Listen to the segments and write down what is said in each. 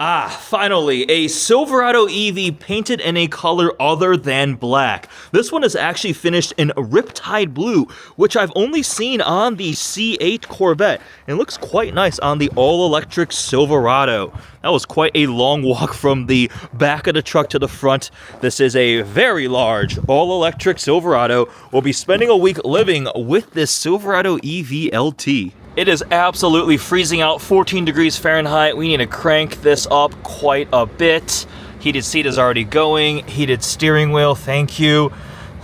Ah, finally, a Silverado EV painted in a color other than black. This one is actually finished in Riptide Blue, which I've only seen on the C8 Corvette. It looks quite nice on the all-electric Silverado. That was quite a long walk from the back of the truck to the front. This is a very large all-electric Silverado. We'll be spending a week living with this Silverado EV LT. It is absolutely freezing out, 14 degrees Fahrenheit. We need to crank this up quite a bit. Heated seat is already going. Heated steering wheel, thank you.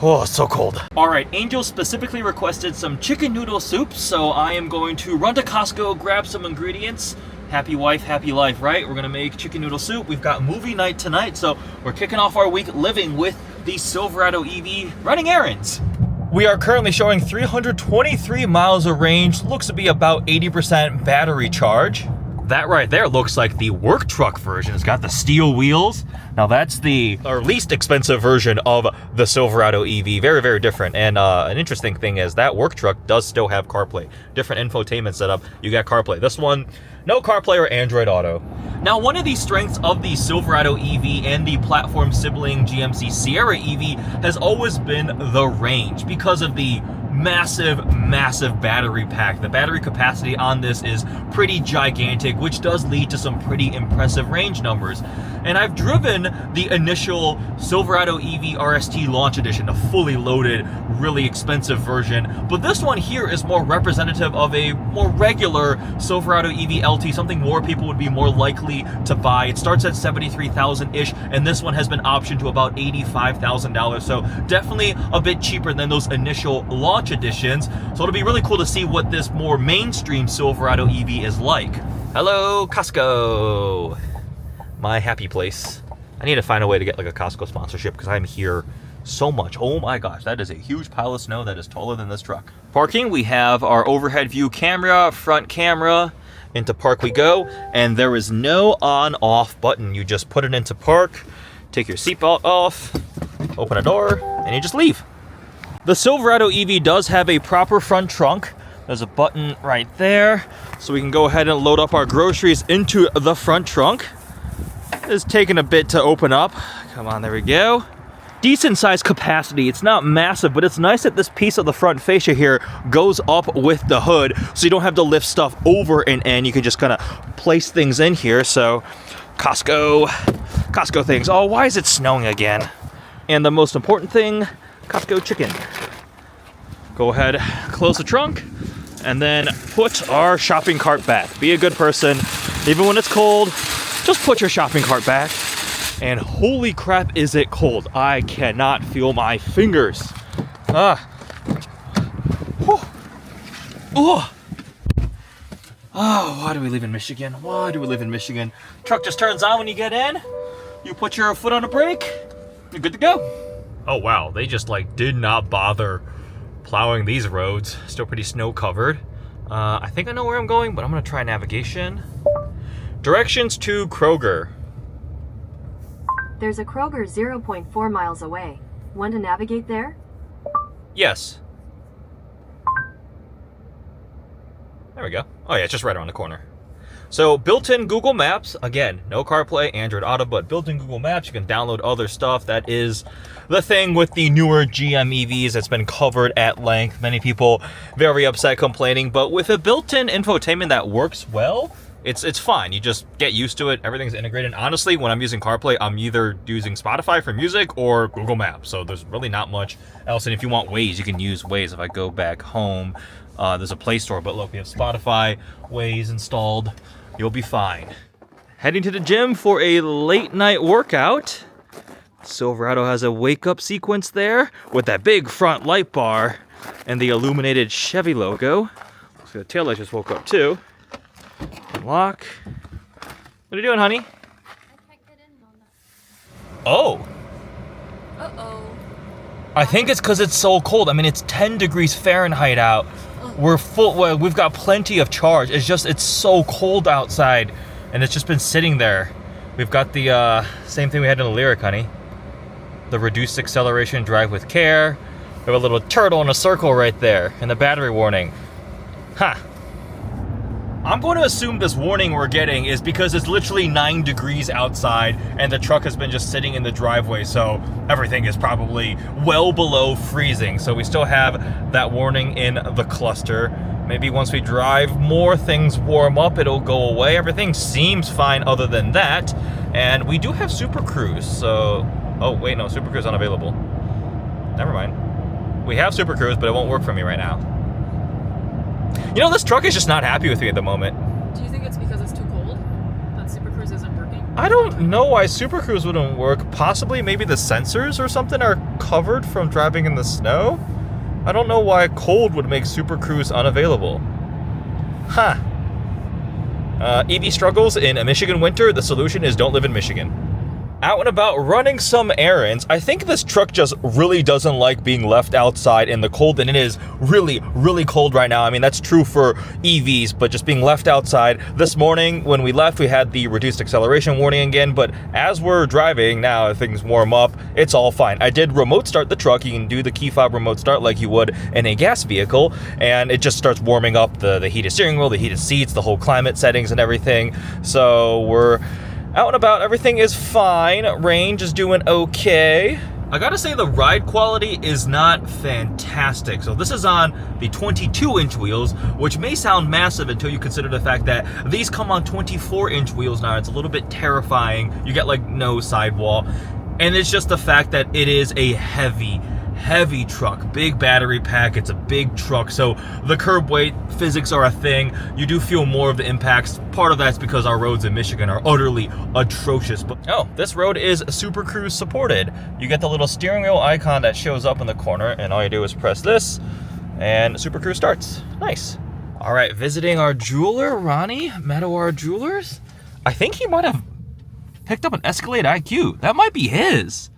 Oh, it's so cold. All right, Angel specifically requested some chicken noodle soup, so I am going to run to Costco, grab some ingredients. Happy wife, happy life, right? We're gonna make chicken noodle soup. We've got movie night tonight, so we're kicking off our week living with the Silverado EV, running errands. We are currently showing 323 miles of range, looks to be about 80% battery charge. That right there looks like the work truck version. It's got the steel wheels. Now that's the least expensive version of the Silverado EV. Very, very different. And an interesting thing is that work truck does still have CarPlay. Different infotainment setup. You got CarPlay. This one, no CarPlay or Android Auto. Now, one of the strengths of the Silverado EV and the platform sibling GMC Sierra EV has always been the range because of the massive battery pack. The battery capacity on this is pretty gigantic, which does lead to some pretty impressive range numbers. And I've driven the initial Silverado EV RST Launch Edition, a fully loaded, really expensive version. But this one here is more representative of a more regular Silverado EV LT, something more people would be more likely to buy. It starts at $73,000-ish, and this one has been optioned to about $85,000. So definitely a bit cheaper than those initial launch editions. So it'll be really cool to see what this more mainstream Silverado EV is like. Hello, Costco. My happy place. I need to find a way to get like a Costco sponsorship because I'm here so much. Oh my gosh, that is a huge pile of snow that is taller than this truck. Parking, we have our overhead view camera, front camera. Into park we go, and there is no on-off button. You just put it into park, take your seatbelt off, open a door, and you just leave. The Silverado EV does have a proper front trunk. There's a button right there, so we can go ahead and load up our groceries into the front trunk. It's taking a bit to open up. Come on, there we go. Decent sized capacity. It's not massive, but it's nice that this piece of the front fascia here goes up with the hood, so you don't have to lift stuff over and in. You can just kind of place things in here. So Costco things. Oh, why is it snowing again? And the most important thing, Costco chicken. Go ahead, close the trunk, and then put our shopping cart back. Be a good person. Even when it's cold, just put your shopping cart back. And holy crap, is it cold. I cannot feel my fingers. Oh, why do we live in Michigan? Why do we live in Michigan? Truck just turns on when you get in. You put your foot on the brake. You're good to go. Oh wow, they just like did not bother plowing these roads. Still pretty snow covered. I think I know where I'm going, but I'm gonna try navigation. Directions to Kroger. There's a Kroger 0.4 miles away. Want to navigate there? Yes. There we go. Oh yeah, it's just right around the corner. So built-in Google Maps, again, no CarPlay, Android Auto, but built-in Google Maps, you can download other stuff. That is the thing with the newer GM EVs that's been covered at length. Many people very upset complaining, but with a built-in infotainment that works well, it's fine. You just get used to it. Everything's integrated. Honestly, when I'm using CarPlay, I'm either using Spotify for music or Google Maps. So there's really not much else. And if you want Waze, you can use Waze. If I go back home, there's a Play Store. But look, we have Spotify, Waze installed. You'll be fine. Heading to the gym for a late night workout. Silverado has a wake up sequence there with that big front light bar and the illuminated Chevy logo. So the taillight just woke up too. Unlock. What are you doing, honey? I can't get in on that. Oh. Uh-oh. I think it's because it's so cold. I mean, it's 10 degrees Fahrenheit out. We're full. Well, we've got plenty of charge. It's so cold outside, and it's just been sitting there. We've got the same thing we had in the Lyric, honey. The reduced acceleration, drive with care. We have a little turtle in a circle right there, and the battery warning. Ha. I'm going to assume this warning we're getting is because it's literally 9 degrees outside and the truck has been just sitting in the driveway, so everything is probably well below freezing. So we still have that warning in the cluster. Maybe once we drive more, things warm up, it'll go away. Everything seems fine other than that. And we do have Super Cruise, so... Oh, wait, no, Super Cruise unavailable. Never mind. We have Super Cruise, but it won't work for me right now. You know, this truck is just not happy with me at the moment. Do you think it's because it's too cold that Super Cruise isn't working? I don't know why Super Cruise wouldn't work. Possibly maybe the sensors or something are covered from driving in the snow? I don't know why cold would make Super Cruise unavailable. Huh. EV struggles in a Michigan winter. The solution is don't live in Michigan. Out and about running some errands. I think this truck just really doesn't like being left outside in the cold, and it is really, really cold right now. I mean, that's true for EVs, but just being left outside. This morning when we left, we had the reduced acceleration warning again, but as we're driving now, things warm up, it's all fine. I did remote start the truck. You can do the key fob remote start like you would in a gas vehicle, and it just starts warming up the heated steering wheel, the heated seats, the whole climate settings and everything. So we're out and about, everything is fine. Range is doing okay. I gotta say the ride quality is not fantastic. So this is on the 22-inch wheels, which may sound massive until you consider the fact that these come on 24-inch wheels now. It's a little bit terrifying. You get like no sidewall. And it's just the fact that it is a heavy truck, big battery pack. It's a big truck, so the curb weight physics are a thing. You do feel more of the impacts. Part of that's because our roads in Michigan are utterly atrocious. But oh, this road is Super Cruise supported. You get the little steering wheel icon that shows up in the corner, and all you do is press this and Super Cruise starts. Nice. All right, visiting our jeweler, Ronnie, Meadowar Jewelers. I think he might have picked up an Escalade IQ. That might be his.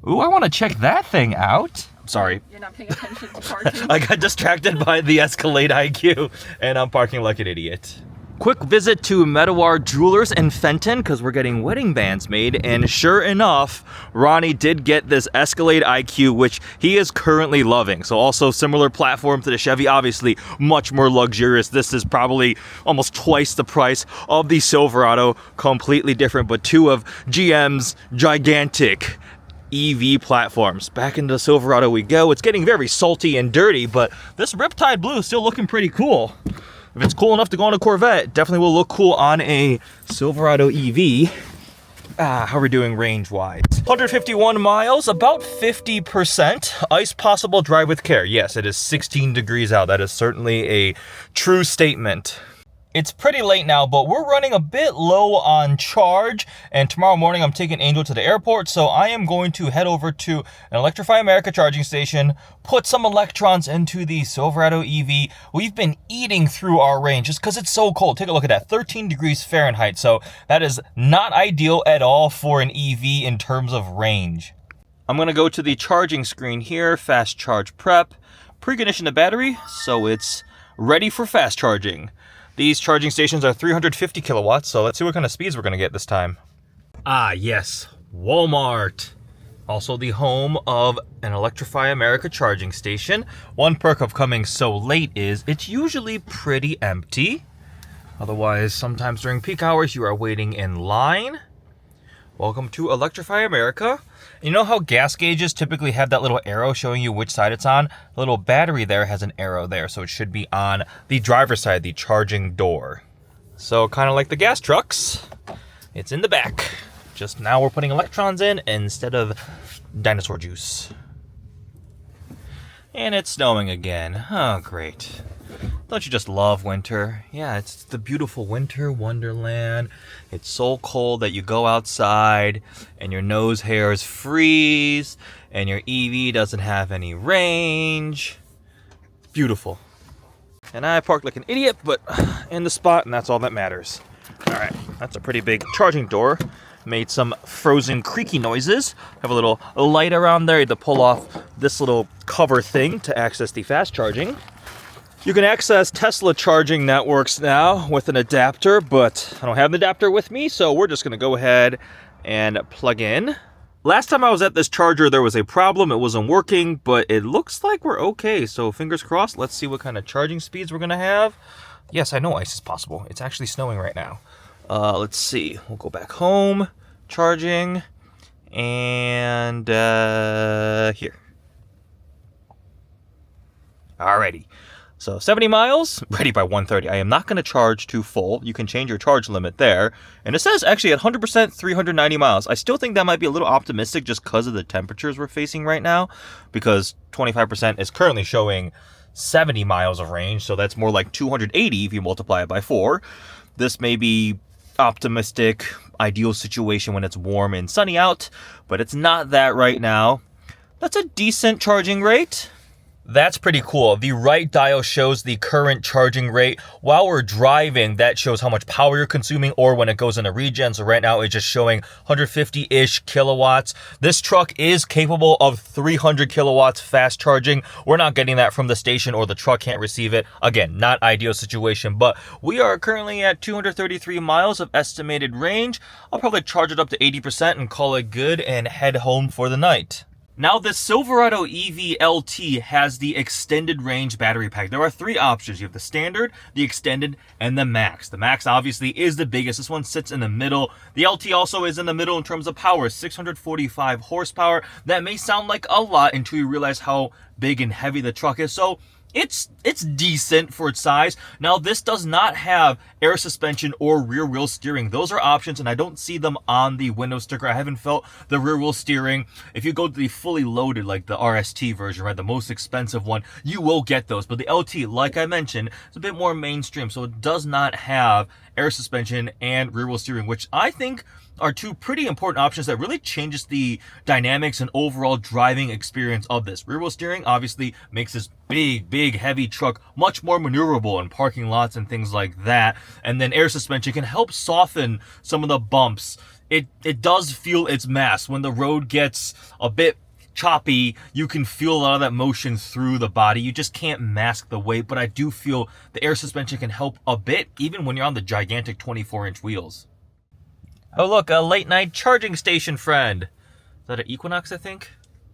Ooh, I want to check that thing out. Sorry. You're not paying attention to parking. I got distracted by the Escalade IQ, and I'm parking like an idiot. Quick visit to Meadowar Jewelers in Fenton, because we're getting wedding bands made, and sure enough, Ronnie did get this Escalade IQ, which he is currently loving. So also similar platform to the Chevy, obviously much more luxurious. This is probably almost twice the price of the Silverado, completely different, but two of GM's gigantic EV platforms. Back into the Silverado we go. It's getting very salty and dirty, but this Riptide Blue is still looking pretty cool. If it's cool enough to go on a Corvette, it definitely will look cool on a Silverado EV. How are we doing range-wise? 151 miles, about 50%. Ice possible, drive with care. Yes, it is 16 degrees out. That is certainly a true statement. It's pretty late now, but we're running a bit low on charge, and tomorrow morning I'm taking Angel to the airport, so I am going to head over to an Electrify America charging station, put some electrons into the Silverado EV. We've been eating through our range just because it's so cold. Take a look at that, 13 degrees Fahrenheit, so that is not ideal at all for an EV in terms of range. I'm going to go to the charging screen here, fast charge prep, precondition the battery, so it's ready for fast charging. These charging stations are 350 kilowatts, so let's see what kind of speeds we're going to get this time. Ah, yes, Walmart. Also the home of an Electrify America charging station. One perk of coming so late is it's usually pretty empty. Otherwise, sometimes during peak hours, you are waiting in line. Welcome to Electrify America. You know how gas gauges typically have that little arrow showing you which side it's on? The little battery there has an arrow there, so it should be on the driver's side, the charging door. So kind of like the gas trucks, it's in the back. Just now we're putting electrons in instead of dinosaur juice. And it's snowing again. Oh, great. Don't you just love winter? Yeah, it's the beautiful winter wonderland. It's so cold that you go outside and your nose hairs freeze and your EV doesn't have any range. It's beautiful. And I parked like an idiot, but in the spot, and that's all that matters. All right, that's a pretty big charging door. Made some frozen creaky noises. Have a little light around there. You had to pull off this little cover thing to access the fast charging. You can access Tesla charging networks now with an adapter, but I don't have an adapter with me, so we're just going to go ahead and plug in. Last time I was at this charger, there was a problem. It wasn't working, but it looks like we're okay. So fingers crossed. Let's see what kind of charging speeds we're going to have. Yes, I know ice is possible. It's actually snowing right now. Let's see. We'll go back home, charging, and here. Alrighty. So 70 miles, ready by 1:30. I am not going to charge to full. You can change your charge limit there. And it says actually at 100%, 390 miles. I still think that might be a little optimistic just because of the temperatures we're facing right now. Because 25% is currently showing 70 miles of range. So that's more like 280 if you multiply it by 4. This may be optimistic, ideal situation when it's warm and sunny out. But it's not that right now. That's a decent charging rate. That's pretty cool. The right dial shows the current charging rate. While we're driving, that shows how much power you're consuming, or when it goes into Regen. So right now it's just showing 150-ish kilowatts. This truck is capable of 300 kilowatts fast charging. We're not getting that from the station, or the truck can't receive it. Again, not ideal situation, but we are currently at 233 miles of estimated range. I'll probably charge it up to 80% and call it good and head home for the night. Now, this Silverado EV LT has the extended range battery pack. There are 3 options. You have the standard, the extended, and the max. The max obviously is the biggest. This one sits in the middle. The LT also is in the middle in terms of power, 645 horsepower. That may sound like a lot until you realize how big and heavy the truck is. So it's decent for its size. Now, this does not have air suspension or rear wheel steering. Those are options, and I don't see them on the window sticker. I haven't felt the rear wheel steering. If you go to the fully loaded, like the RST version, right, the most expensive one, you will get those. But the LT, like I mentioned, is a bit more mainstream, so it does not have air suspension and rear wheel steering, which I think are 2 pretty important options that really changes the dynamics and overall driving experience of this. Rear wheel steering obviously makes this big, heavy truck much more maneuverable in parking lots and things like that. And then air suspension can help soften some of the bumps. It does feel its mass. When the road gets a bit choppy, you can feel a lot of that motion through the body. You just can't mask the weight, but I do feel the air suspension can help a bit, even when you're on the gigantic 24-inch wheels. Oh look, a late night charging station friend. Is that an Equinox, I think?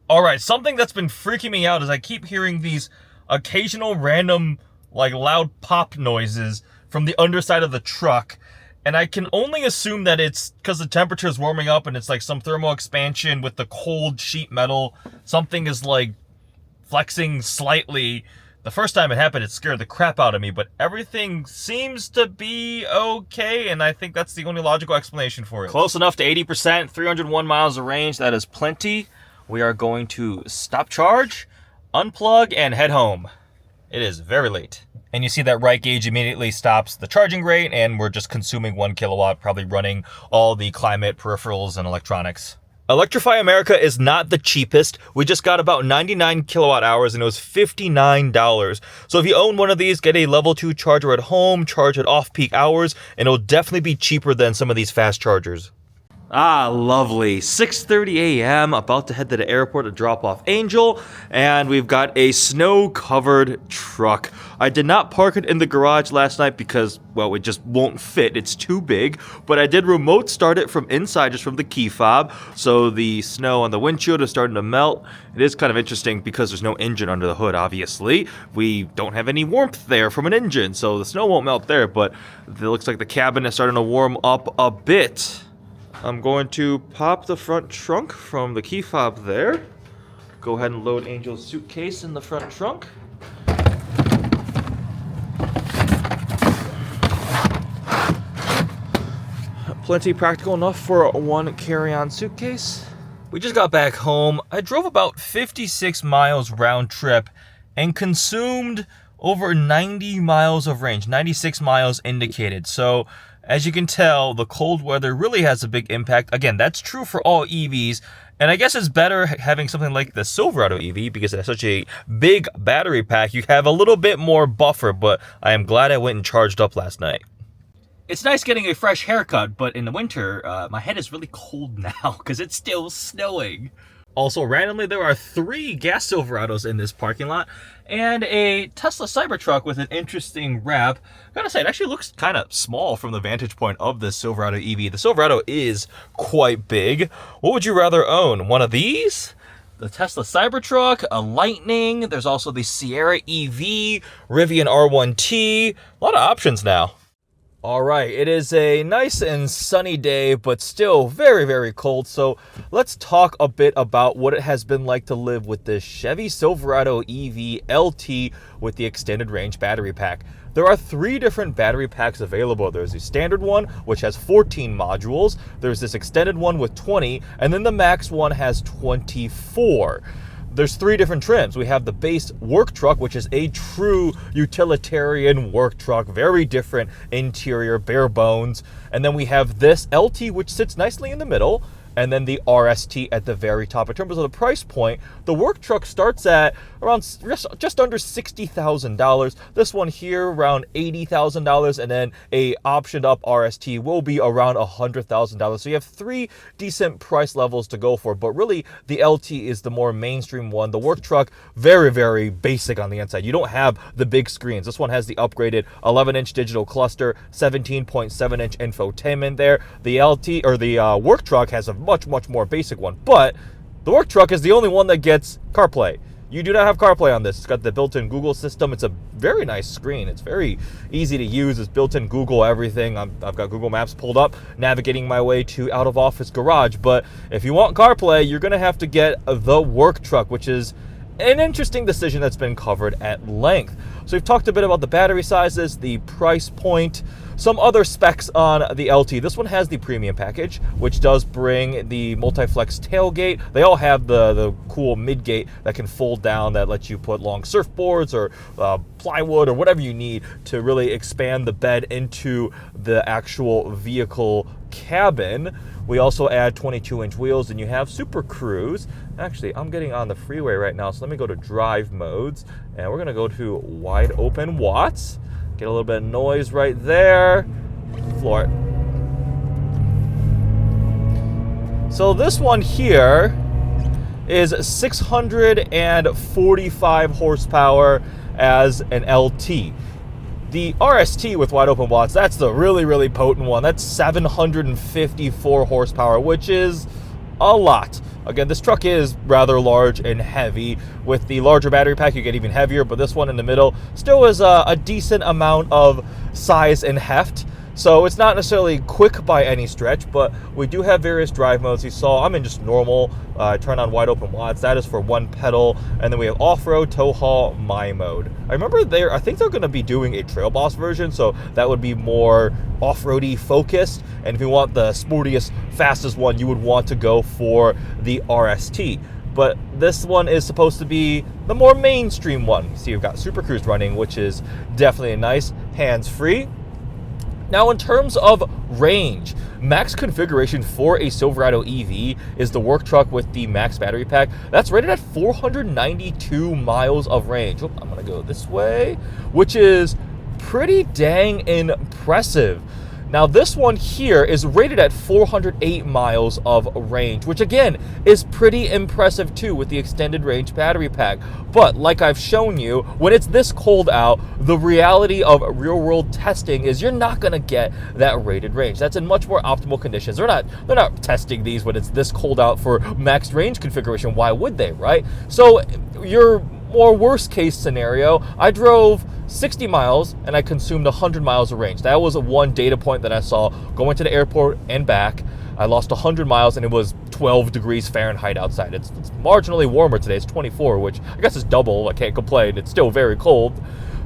Alright, something that's been freaking me out is I keep hearing these occasional random, like, loud pop noises from the underside of the truck. And I can only assume that it's because the temperature is warming up and it's like some thermal expansion with the cold sheet metal. Something is like flexing slightly. The first time it happened, it scared the crap out of me, but everything seems to be okay, and I think that's the only logical explanation for it. Close enough to 80%, 301 miles of range. That is plenty. We are going to stop charge, unplug, and head home. It is very late. And you see that right gauge immediately stops the charging rate, and we're just consuming 1 kilowatt, probably running all the climate peripherals and electronics. Electrify America is not the cheapest. We just got about 99 kilowatt hours and it was $59. So if you own one of these, get a level 2 charger at home, charge at off-peak hours, and it'll definitely be cheaper than some of these fast chargers. Ah, lovely. 6:30 a.m. About to head to the airport to drop off Angel, and we've got a snow-covered truck. I did not park it in the garage last night because, well, it just won't fit. It's too big, but I did remote start it from inside, just from the key fob, so the snow on the windshield is starting to melt. It is kind of interesting because there's no engine under the hood, obviously. We don't have any warmth there from an engine, so the snow won't melt there, but it looks like the cabin is starting to warm up a bit. I'm going to pop the front trunk from the key fob there. Go ahead and load Angel's suitcase in the front trunk. Plenty practical enough for one carry-on suitcase. We just got back home. I drove about 56 miles round trip and consumed over 90 miles of range, 96 miles indicated. So as you can tell, the cold weather really has a big impact. Again, that's true for all EVs. And I guess it's better having something like the Silverado EV because it has such a big battery pack. You have a little bit more buffer, but I am glad I went and charged up last night. It's nice getting a fresh haircut, but in the winter, my head is really cold now because it's still snowing. Also, randomly, there are 3 gas Silverados in this parking lot and a Tesla Cybertruck with an interesting wrap. Gotta say, it actually looks kind of small from the vantage point of the Silverado EV. The Silverado is quite big. What would you rather own? One of these the Tesla Cybertruck, a Lightning. There's also the Sierra EV, Rivian R1T. A lot of options now. All right, it is a nice and sunny day, but still very, very cold. So let's talk a bit about what it has been like to live with this Chevy Silverado EV LT with the extended range battery pack. There are 3 different battery packs available. There's the standard one, which has 14 modules. There's this extended one with 20, and then the max one has 24. There's 3 different trims. We have the base work truck, which is a true utilitarian work truck, very different interior, bare bones. And then we have this LT, which sits nicely in the middle, and then the RST at the very top. In terms of the price point, the work truck starts at around just under $60,000. This one here around $80,000, and then a optioned up RST will be around $100,000. So you have 3 decent price levels to go for, but really the LT is the more mainstream one. The work truck, very, very basic on the inside. You don't have the big screens. This one has the upgraded 11-inch digital cluster, 17.7-inch infotainment there. The LT, or the work truck, has a much more basic one, but the work truck is the only one that gets CarPlay. You do not have CarPlay on this. It's got the built-in Google system. It's a very nice screen. It's very easy to use. It's built-in Google everything. I've got Google Maps pulled up, navigating my way to out-of-office garage. But if you want CarPlay, you're going to have to get the work truck, which is an interesting decision that's been covered at length. So we've talked a bit about the battery sizes, the price point, some other specs on the LT. This one has the premium package, which does bring the multi-flex tailgate. They all have the cool mid-gate that can fold down, that lets you put long surfboards or plywood or whatever you need to really expand the bed into the actual vehicle cabin. We also add 22-inch wheels, and you have Super Cruise. Actually, I'm getting on the freeway right now, so let me go to drive modes, and we're gonna go to wide open watts. Get a little bit of noise right there. Floor it. So this one here is 645 horsepower as an LT. The RST with wide open watts, that's the really potent one. That's 754 horsepower, which is a lot. Again, this truck is rather large and heavy. With the larger battery pack, you get even heavier, but this one in the middle still is a decent amount of size and heft. So it's not necessarily quick by any stretch, but we do have various drive modes. You saw I'm in just normal, turn on wide open watts. That is for 1 pedal. And then we have off-road, tow haul, my mode. I think they're gonna be doing a Trail Boss version, so that would be more off-roady focused. And if you want the sportiest, fastest one, you would want to go for the RST. But this one is supposed to be the more mainstream one. You see, you've got Super Cruise running, which is definitely nice, hands-free. Now, in terms of range, max configuration for a Silverado EV is the work truck with the max battery pack. That's rated at 492 miles of range. Oh, I'm going to go this way, which is pretty dang impressive. Now, this one here is rated at 408 miles of range, which again is pretty impressive too with the extended range battery pack. But like I've shown you, when it's this cold out, the reality of real world testing is you're not gonna get that rated range. That's in much more optimal conditions. They're not testing these when it's this cold out for max range configuration. Why would they, right? So your more worst case scenario, I drove 60 miles and I consumed 100 miles of range. That was one data point that I saw going to the airport and back. I lost 100 miles and it was 12 degrees Fahrenheit outside. It's marginally warmer today. It's 24, which I guess is double. I can't complain. It's still very cold.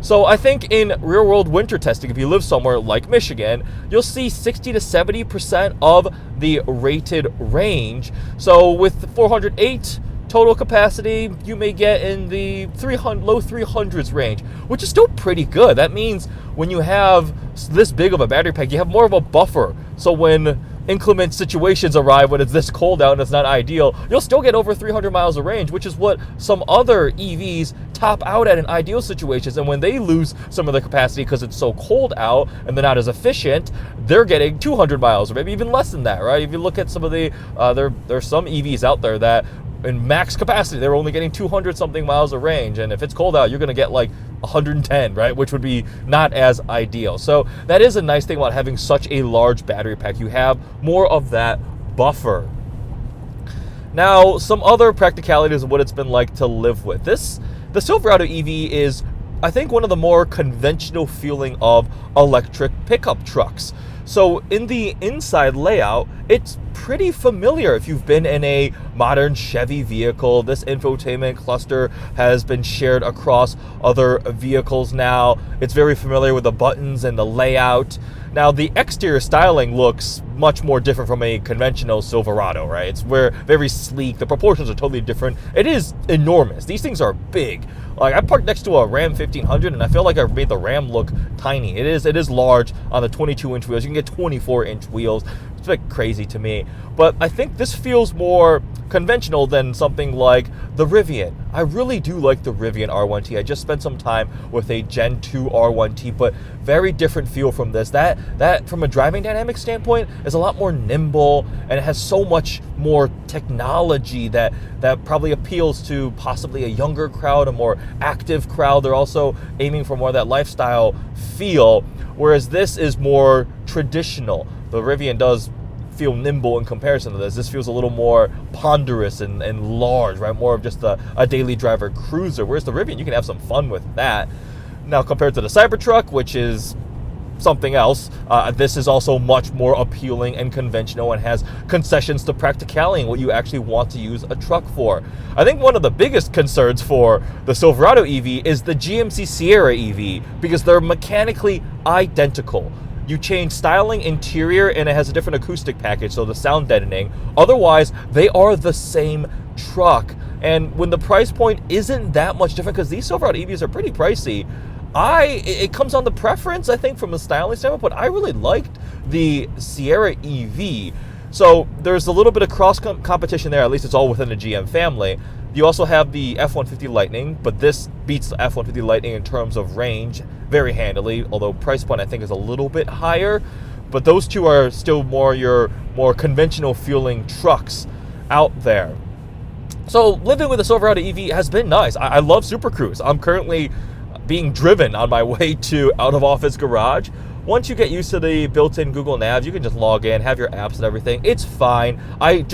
So I think in real world winter testing, if you live somewhere like Michigan, you'll see 60 to 70% of the rated range. So with 408 total capacity, you may get in the low 300s range, which is still pretty good. That means when you have this big of a battery pack, you have more of a buffer. So when inclement situations arrive, when it's this cold out and it's not ideal, you'll still get over 300 miles of range, which is what some other EVs top out at in ideal situations. And when they lose some of the capacity because it's so cold out and they're not as efficient, they're getting 200 miles or maybe even less than that, right? If you look at some of the, there's some EVs out there that in max capacity, they're only getting 200 something miles of range. And if it's cold out, you're going to get like 110, right? Which would be not as ideal. So that is a nice thing about having such a large battery pack. You have more of that buffer. Now, some other practicalities of what it's been like to live with. The Silverado EV is, I think, one of the more conventional feeling of electric pickup trucks. So in the inside layout, it's pretty familiar if you've been in a modern Chevy vehicle. This infotainment cluster has been shared across other vehicles now. It's very familiar with the buttons and the layout. Now, the exterior styling looks much more different from a conventional Silverado, right? It's very sleek. The proportions are totally different. It is enormous. These things are big. Like, I parked next to a Ram 1500, and I feel like I made the Ram look tiny. It is large on the 22-inch wheels. You can get 24-inch wheels. It's a bit crazy to me. But I think this feels more conventional than something like the Rivian. I really do like the Rivian R1T. I just spent some time with a Gen 2 R1T, but very different feel from this. That from a driving dynamic standpoint is a lot more nimble, and it has so much more technology that probably appeals to possibly a younger crowd, a more active crowd. They're also aiming for more of that lifestyle feel, whereas this is more traditional. The Rivian does feel nimble in comparison to this. This feels a little more ponderous and large, right? More of just a daily driver cruiser, whereas the Rivian, you can have some fun with that. Now, compared to the Cybertruck, which is something else, this is also much more appealing and conventional and has concessions to practicality and what you actually want to use a truck for. I think one of the biggest concerns for the Silverado EV is the GMC Sierra EV, because they're mechanically identical. You change styling, interior, and it has a different acoustic package, so the sound deadening. Otherwise, they are the same truck. And when the price point isn't that much different, because these Silverado EVs are pretty pricey, it comes on the preference, I think, from a styling standpoint, but I really liked the Sierra EV. So there's a little bit of cross competition there. At least it's all within the GM family. You also have the F-150 Lightning, but this beats the F-150 Lightning in terms of range very handily, although price point I think is a little bit higher. But those two are still your more conventional feeling trucks out there. So living with a Silverado EV has been nice. I love Super Cruise. I'm currently being driven on my way to out of office garage. Once you get used to the built-in Google Navs, you can just log in, have your apps and everything. It's fine. I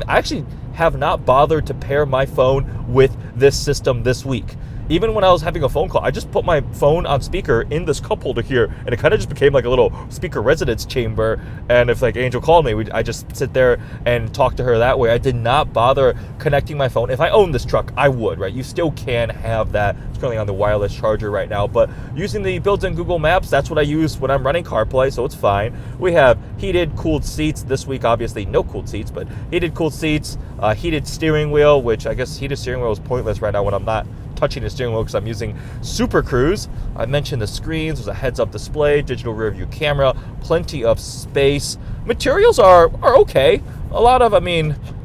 actually have not bothered to pair my phone with this system this week. Even when I was having a phone call, I just put my phone on speaker in this cup holder here, and it kind of just became like a little speaker residence chamber. And if like Angel called me, I just sit there and talk to her that way. I did not bother connecting my phone. If I owned this truck, I would, right? You still can have that. It's currently on the wireless charger right now, but using the built-in Google Maps, that's what I use when I'm running CarPlay, so it's fine. We have heated, cooled seats. This week, obviously, no cooled seats, but heated, cooled seats, heated steering wheel, which I guess heated steering wheel is pointless right now when I'm not touching the steering wheel because I'm using Super Cruise. I mentioned the screens. There's a heads-up display, digital rear-view camera, plenty of space. Materials are okay. A lot of,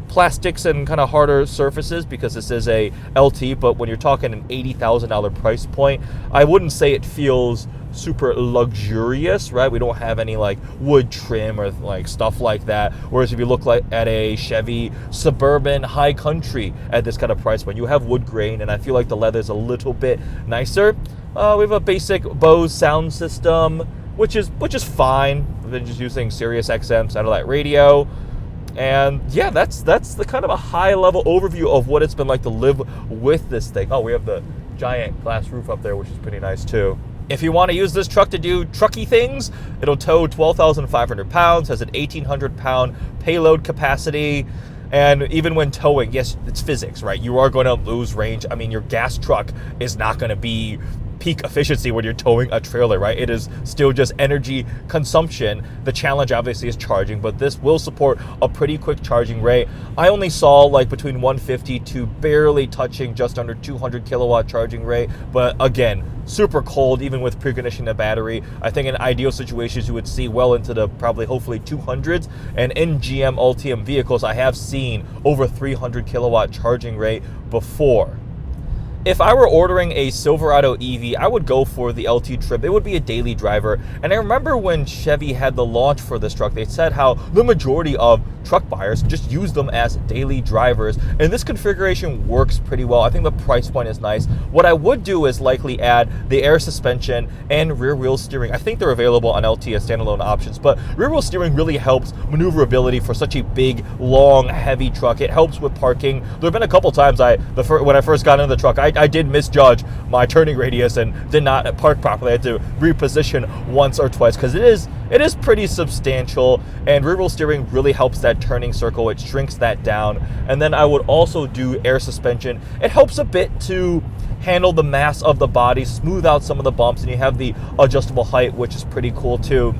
plastics and kind of harder surfaces because this is a LT, but when you're talking an $80,000 price point, I wouldn't say it feels super luxurious, right? We don't have any like wood trim or like stuff like that. Whereas if you look at a Chevy Suburban High Country at this kind of price point, you have wood grain, and I feel like the leather is a little bit nicer. We have a basic Bose sound system, which is fine. I've been just using Sirius XM satellite radio. And yeah, that's the kind of a high level overview of what it's been like to live with this thing. Oh, we have the giant glass roof up there, which is pretty nice too. If you want to use this truck to do trucky things, it'll tow 12,500 pounds, has an 1,800 pound payload capacity. And even when towing, yes, it's physics, right? You are going to lose range. Your gas truck is not going to be peak efficiency when you're towing a trailer, right? It is still just energy consumption. The challenge obviously is charging, but this will support a pretty quick charging rate. I only saw like between 150 to barely touching just under 200 kilowatt charging rate, but again, super cold even with preconditioning the battery. I think in ideal situations you would see well into the hopefully 200s, and in GM Ultium vehicles I have seen over 300 kilowatt charging rate before. If I were ordering a Silverado EV, I would go for the LT Trip. It would be a daily driver. And I remember when Chevy had the launch for this truck, they said how the majority of truck buyers just use them as daily drivers, and this configuration works pretty well. I think the price point is nice. What I would do is likely add the air suspension and rear wheel steering. I think they're available on LT as standalone options, but rear wheel steering really helps maneuverability for such a big, long, heavy truck. It helps with parking. There have been a couple times when I first got into the truck, I did misjudge my turning radius and did not park properly. I had to reposition once or twice because it is pretty substantial, and rear wheel steering really helps that turning circle. It shrinks that down. And then I would also do air suspension. It helps a bit to handle the mass of the body, smooth out some of the bumps, and you have the adjustable height, which is pretty cool too.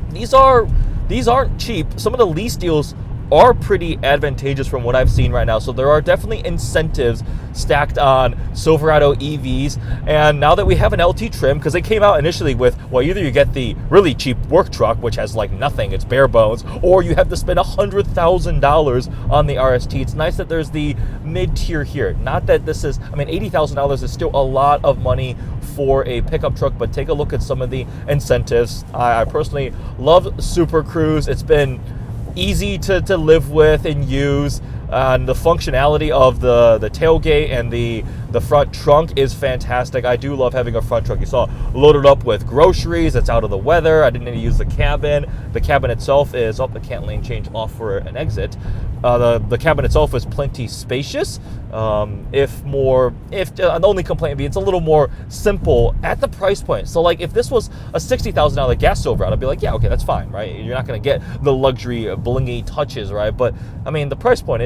These aren't cheap. Some of the lease deals are pretty advantageous from what I've seen right now. So there are definitely incentives stacked on Silverado EVs. And now that we have an LT trim, because they came out initially with, well, either you get the really cheap work truck, which has like nothing, it's bare bones, or you have to spend $100,000 on the RST. It's nice that there's the mid-tier here. Not that this is, I mean, $80,000 is still a lot of money for a pickup truck, but take a look at some of the incentives. I personally love Super Cruise. It's been easy to live with and use. And the functionality of the tailgate and the front trunk is fantastic. I do love having a front trunk. You saw loaded up with groceries. It's out of the weather. I didn't need to use the cabin. The cabin itself is, the can't lane change off for an exit. The cabin itself is plenty spacious. The only complaint would be it's a little more simple at the price point. So like if this was a $60,000 gas Silverado, I'd be like, yeah, okay, that's fine, right? You're not going to get the luxury blingy touches, right? But I mean, the price point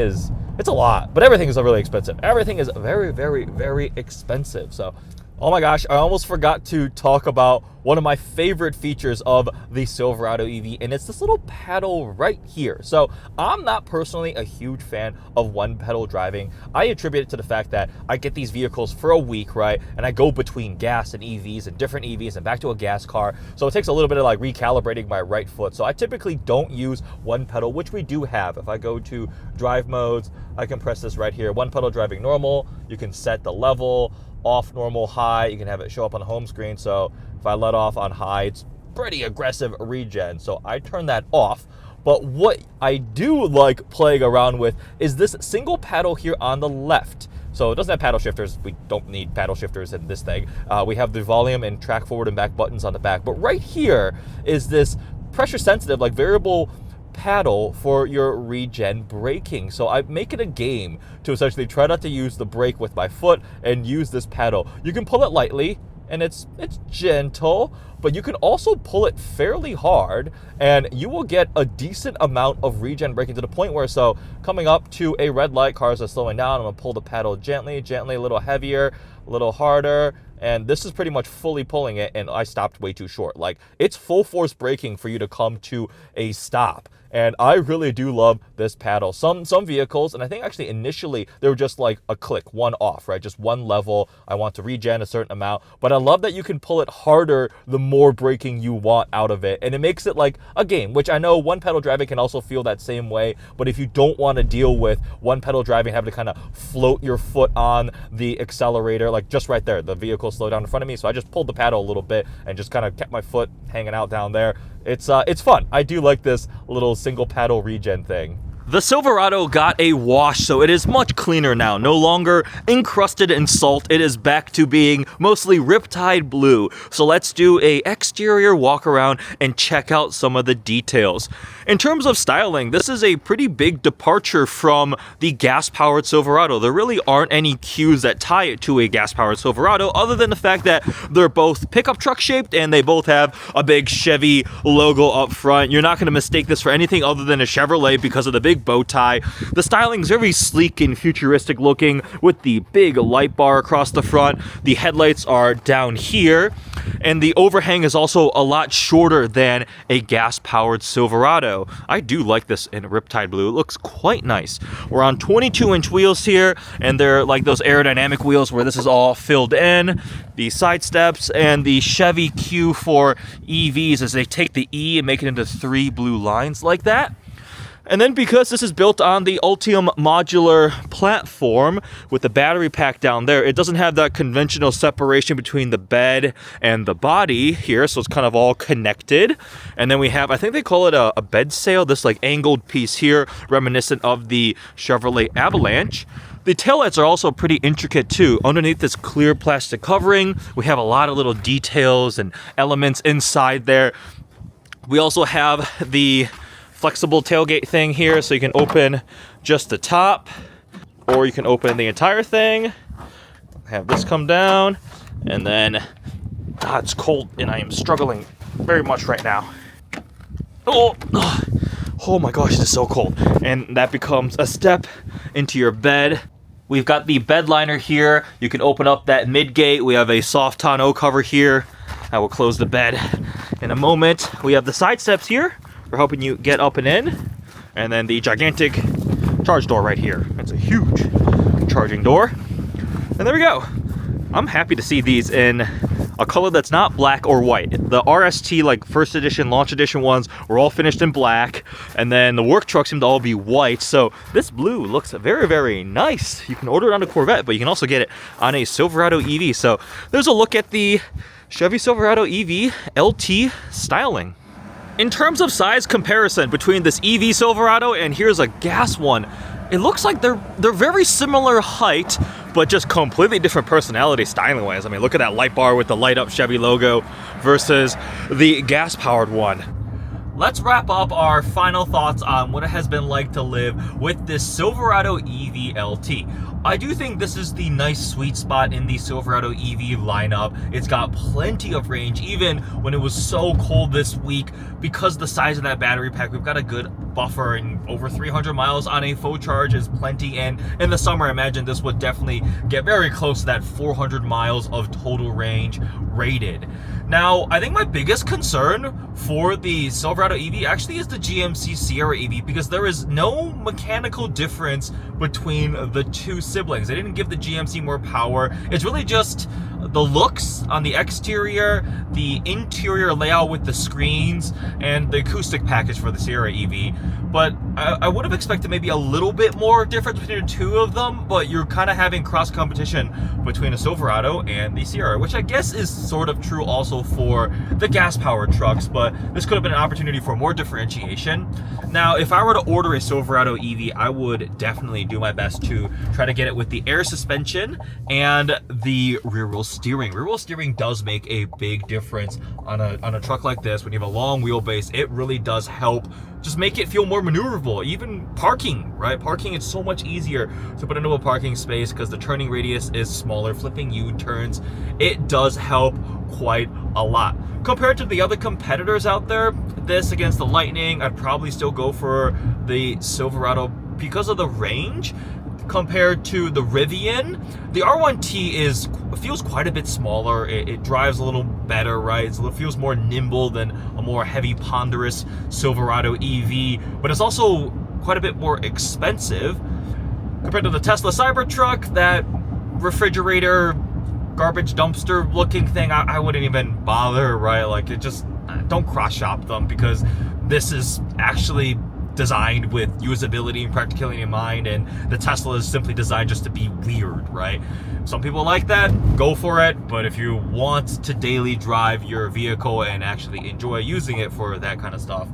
it's a lot, but everything is really expensive. Everything is very, very, very expensive. So, oh my gosh, I almost forgot to talk about one of my favorite features of the Silverado EV, and it's this little pedal right here. So I'm not personally a huge fan of one pedal driving. I attribute it to the fact that I get these vehicles for a week, right? And I go between gas and EVs and different EVs and back to a gas car. So it takes a little bit of like recalibrating my right foot. So I typically don't use one pedal, which we do have. If I go to drive modes, I can press this right here. One pedal driving normal. You can set the level, off, normal, high. You can have it show up on the home screen. So if I let off on high, it's pretty aggressive regen. So I turn that off. But what I do like playing around with is this single paddle here on the left. So it doesn't have paddle shifters. We don't need paddle shifters in this thing. We have the volume and track forward and back buttons on the back. But right here is this pressure sensitive, like variable paddle for your regen braking. So I make it a game to essentially try not to use the brake with my foot and use this paddle. You can pull it lightly and it's gentle, but you can also pull it fairly hard and you will get a decent amount of regen braking to the point where, so coming up to a red light, cars are slowing down, I'm gonna pull the paddle gently, a little heavier, a little harder, and this is pretty much fully pulling it, and I stopped way too short. Like, it's full force braking for you to come to a stop. And I really do love this paddle. Some vehicles, and I think actually initially they were just like a click, one off, right? Just one level. I want to regen a certain amount. But I love that you can pull it harder the more braking you want out of it. And it makes it like a game, which I know one pedal driving can also feel that same way. But if you don't want to deal with one pedal driving, having to kind of float your foot on the accelerator, like just right there, the vehicle slowed down in front of me. So I just pulled the paddle a little bit and just kind of kept my foot hanging out down there. It's fun. I do like this little single paddle regen thing. The Silverado got a wash, so it is much cleaner now. No longer encrusted in salt. It is back to being mostly riptide blue. So let's do a exterior walk around and check out some of the details. In terms of styling, this is a pretty big departure from the gas-powered Silverado. There really aren't any cues that tie it to a gas-powered Silverado other than the fact that they're both pickup truck shaped and they both have a big Chevy logo up front. You're not going to mistake this for anything other than a Chevrolet because of the big bow tie. The styling is very sleek and futuristic looking with the big light bar across the front. The headlights are down here and the overhang is also a lot shorter than a gas-powered Silverado. I do like this in riptide blue. It looks quite nice. We're on 22-inch wheels here and they're like those aerodynamic wheels where this is all filled in. The side steps and the Chevy Q for EVs as they take the E and make it into 3 blue lines like that. And then because this is built on the Ultium modular platform with the battery pack down there, it doesn't have that conventional separation between the bed and the body here, so it's kind of all connected. And then we have, I think they call it a bed sail, this like angled piece here, reminiscent of the Chevrolet Avalanche. The taillights are also pretty intricate too. Underneath this clear plastic covering, we have a lot of little details and elements inside there. We also have the flexible tailgate thing here, so you can open just the top, or you can open the entire thing. Have this come down, and then, it's cold, and I am struggling very much right now. Oh my gosh, it is so cold. And that becomes a step into your bed. We've got the bed liner here. You can open up that mid gate. We have a soft tonneau cover here. I will close the bed in a moment. We have the side steps here. We're helping you get up and in. And then the gigantic charge door right here. It's a huge charging door. And there we go. I'm happy to see these in a color that's not black or white. The RST, like first edition, launch edition ones, were all finished in black. And then the work trucks seem to all be white. So this blue looks very, very nice. You can order it on a Corvette, but you can also get it on a Silverado EV. So there's a look at the Chevy Silverado EV LT styling. In terms of size comparison between this EV Silverado and here's a gas one, it looks like they're very similar height, but just completely different personality styling wise. I mean, look at that light bar with the light up Chevy logo versus the gas powered one. Let's wrap up our final thoughts on what it has been like to live with this Silverado EV LT. I do think this is the nice sweet spot in the Silverado EV lineup. It's got plenty of range, even when it was so cold this week. Because the size of that battery pack, we've got a good buffer, and over 300 miles on a full charge is plenty. And in the summer, I imagine this would definitely get very close to that 400 miles of total range rated. Now, I think my biggest concern for the Silverado EV actually is the GMC Sierra EV, because there is no mechanical difference between the two siblings. They didn't give the GMC more power. It's really just the looks on the exterior, the interior layout with the screens, and the acoustic package for the Sierra EV. But I would have expected maybe a little bit more difference between the two of them, but you're kind of having cross competition between a Silverado and the Sierra, which I guess is sort of true also for the gas-powered trucks, but this could have been an opportunity for more differentiation. Now, if I were to order a Silverado EV, I would definitely do my best to try to get it with the air suspension and the rear-wheel steering. Rear-wheel steering does make a big difference on a truck like this. When you have a long wheelbase, it really does help just make it feel more maneuverable. Even parking, right? Parking is so much easier to put into a parking space because the turning radius is smaller, flipping U-turns. It does help quite a lot. Compared to the other competitors out there, this against the Lightning, I'd probably still go for the Silverado because of the range. Compared to the Rivian, the R1T feels quite a bit smaller. It drives a little better, right? It feels more nimble than a more heavy, ponderous Silverado EV, but it's also quite a bit more expensive. Compared to the Tesla Cybertruck, that refrigerator, garbage dumpster looking thing, I wouldn't even bother, right? Like, it just, don't cross shop them, because this is actually designed with usability and practicality in mind, and the Tesla is simply designed just to be weird, right? Some people like that, go for it, but if you want to daily drive your vehicle and actually enjoy using it for that kind of stuff,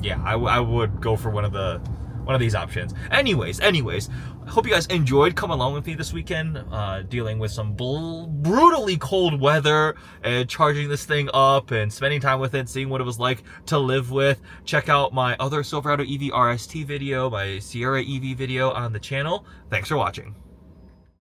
yeah, I would go for one of these options. Anyways, I hope you guys enjoyed coming along with me this weekend, dealing with some brutally cold weather and charging this thing up and spending time with it, seeing what it was like to live with. Check out my other Silverado EV RST video, my Sierra EV video on the channel. Thanks for watching.